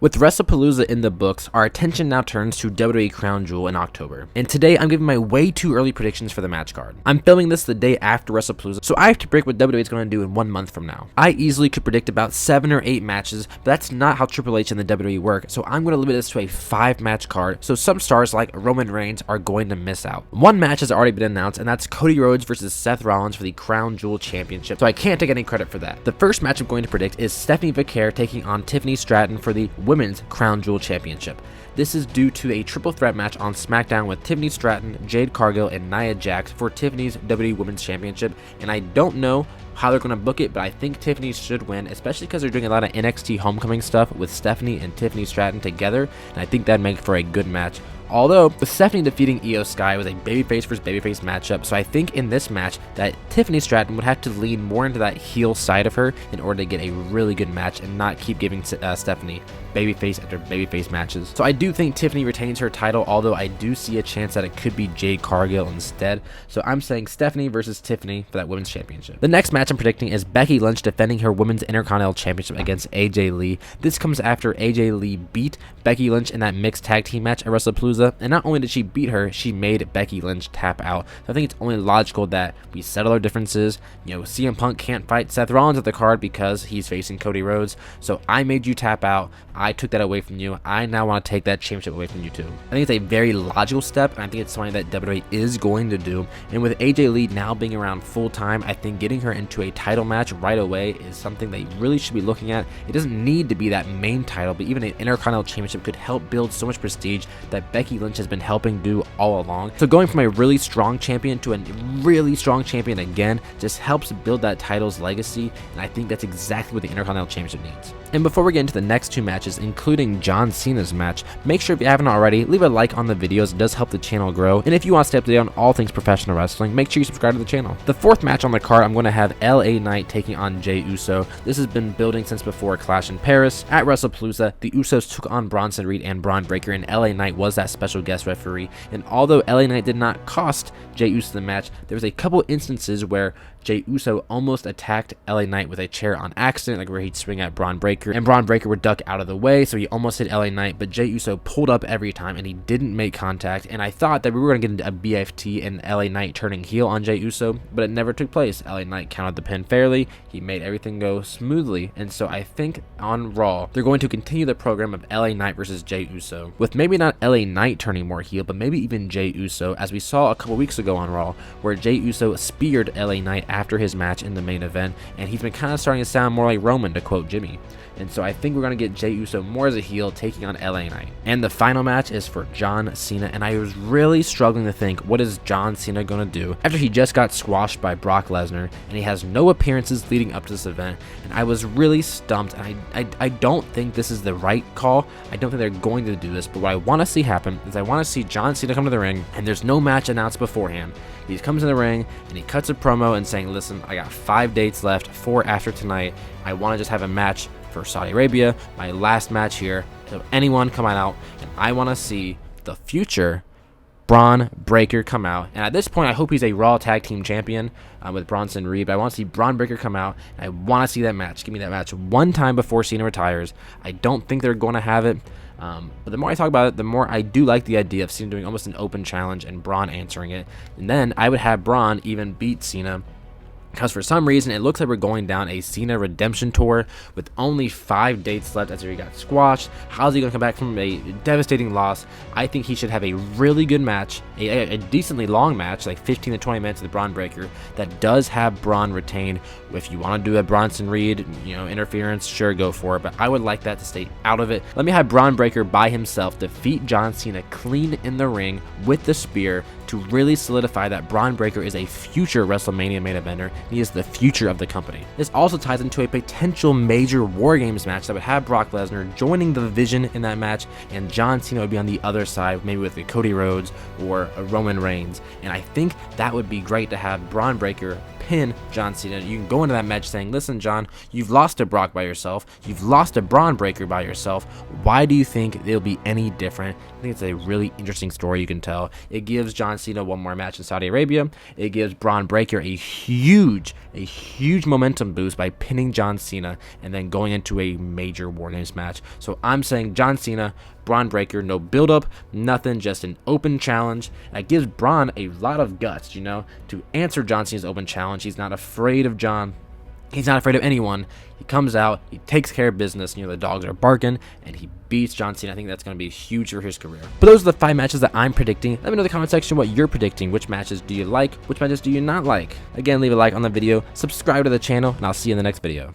With Wrestlepalooza in the books, our attention now turns to WWE Crown Jewel in October. And today, I'm giving my way too early predictions for the match card. I'm filming this the day after Wrestlepalooza, so I have to predict what WWE is going to do in 1 month from now. I easily could predict about 7 or 8 matches, but that's not how Triple H and the WWE work, so I'm going to limit this to a 5-match card, so some stars like Roman Reigns are going to miss out. One match has already been announced, and that's Cody Rhodes versus Seth Rollins for the Crown Jewel Championship, so I can't take any credit for that. The first match I'm going to predict is Stephanie Vaquer taking on Tiffany Stratton for the Women's Crown Jewel Championship. This is due to a triple threat match on SmackDown with Tiffany Stratton, Jade Cargill, and Nia Jax for Tiffany's WWE Women's Championship, and I don't know how they're going to book it, but I think Tiffany should win, especially because they're doing a lot of NXT Homecoming stuff with Stephanie and Tiffany Stratton together, and I think that'd make for a good match. Although, with Stephanie defeating Io Sky was a babyface versus babyface matchup, so I think in this match that Tiffany Stratton would have to lean more into that heel side of her in order to get a really good match and not keep giving Stephanie babyface after babyface matches. So I do think Tiffany retains her title, although I do see a chance that it could be Jade Cargill instead. So I'm saying Stephanie versus Tiffany for that women's championship. The next match I'm predicting is Becky Lynch defending her women's Intercontinental Championship against AJ Lee. This comes after AJ Lee beat Becky Lynch in that mixed tag team match at Wrestlepalooza, and not only did she beat her, she made Becky Lynch tap out. So I think it's only logical that we settle our differences. You know, CM Punk can't fight Seth Rollins at the card because he's facing Cody Rhodes, so I made you tap out. I took that away from you. I now want to take that championship away from you too. I think it's a very logical step, and I think it's something that WWE is going to do. And with AJ Lee now being around full time, I think getting her into a title match right away is something they really should be looking at. It doesn't need to be that main title, but even an Intercontinental Championship could help build so much prestige that Becky Lynch has been helping do all along. So going from a really strong champion to a really strong champion again just helps build that title's legacy, and I think that's exactly what the Intercontinental Championship needs. And before we get into the next 2 matches, including John Cena's match, make sure if you haven't already, leave a like on the videos. It does help the channel grow. And if you want to stay up to date on all things professional wrestling, make sure you subscribe to the channel. The 4th match on the card, I'm going to have LA Knight taking on Jey Uso. This has been building since before Clash in Paris. At Wrestlepalooza, the Usos took on Bronson Reed and Braun Breaker, and LA Knight was that special guest referee. And although LA Knight did not cost Jey Uso the match, there was a couple instances where Jey Uso almost attacked LA Knight with a chair on accident, like where he'd swing at Braun Breaker, and Braun Breaker would duck out of the way, so he almost hit LA Knight, but Jey Uso pulled up every time, and he didn't make contact, and I thought that we were going to get into a BFT and LA Knight turning heel on Jey Uso, but it never took place. LA Knight counted the pin fairly, he made everything go smoothly, and so I think on Raw, they're going to continue the program of LA Knight versus Jey Uso, with maybe not LA Knight turning more heel, but maybe even Jey Uso, as we saw a couple weeks ago on Raw, where Jey Uso speared LA Knight after his match in the main event, and he's been kind of starting to sound more like Roman, to quote Jimmy. And so I think we're going to get Jey Uso more as a heel taking on LA Knight. And the final match is for John Cena, and I was really struggling to think, what is John Cena going to do after he just got squashed by Brock Lesnar, and he has no appearances leading up to this event, and I was really stumped, and I don't think this is the right call. I don't think they're going to do this, but what I want to see happen is I want to see John Cena come to the ring, and there's no match announced beforehand. He comes in the ring, and he cuts a promo and saying, listen, I got 5 dates left, 4 after tonight. I want to just have a match for Saudi Arabia, my last match here. So anyone come on out, and I want to see the future Bron Breakker come out. And at this point, I hope he's a Raw Tag Team Champion with Bronson Reed. But I want to see Bron Breakker come out, and I want to see that match. Give me that match one time before Cena retires. I don't think they're going to have it. But the more I talk about it, the more I do like the idea of Cena doing almost an open challenge and Braun answering it. And then I would have Braun even beat Cena, because for some reason it looks like we're going down a Cena redemption tour with only 5 dates left after he got squashed. How's he going to come back from a devastating loss? I think he should have a really good match, a decently long match, like 15 to 20 minutes with Bron Breakker, that does have Braun retain. If you want to do a Bronson Reed, interference, sure, go for it, but I would like that to stay out of it. Let me have Bron Breakker by himself defeat John Cena clean in the ring with the spear to really solidify that Bron Breakker is a future WrestleMania main eventer. He is the future of the company. This also ties into a potential major War Games match that would have Brock Lesnar joining the Vision in that match, and John Cena would be on the other side, maybe with a Cody Rhodes or a Roman Reigns. And I think that would be great to have Bron Breakker pin John Cena. You can go into that match saying, listen, John, you've lost to Brock by yourself. You've lost to Braun Breaker by yourself. Why do you think it'll be any different? I think it's a really interesting story you can tell. It gives John Cena one more match in Saudi Arabia. It gives Braun Breaker a huge momentum boost by pinning John Cena and then going into a major War Games match. So I'm saying John Cena, Braun Breaker, no build-up, nothing, just an open challenge. That gives Braun a lot of guts, you know, to answer John Cena's open challenge. He's not afraid of John. He's not afraid of anyone. He comes out, he takes care of business, you know, the dogs are barking, and he beats John Cena. I think that's going to be huge for his career. But those are the 5 matches that I'm predicting. Let me know in the comment section what you're predicting. Which matches do you like? Which matches do you not like? Again, leave a like on the video, subscribe to the channel, and I'll see you in the next video.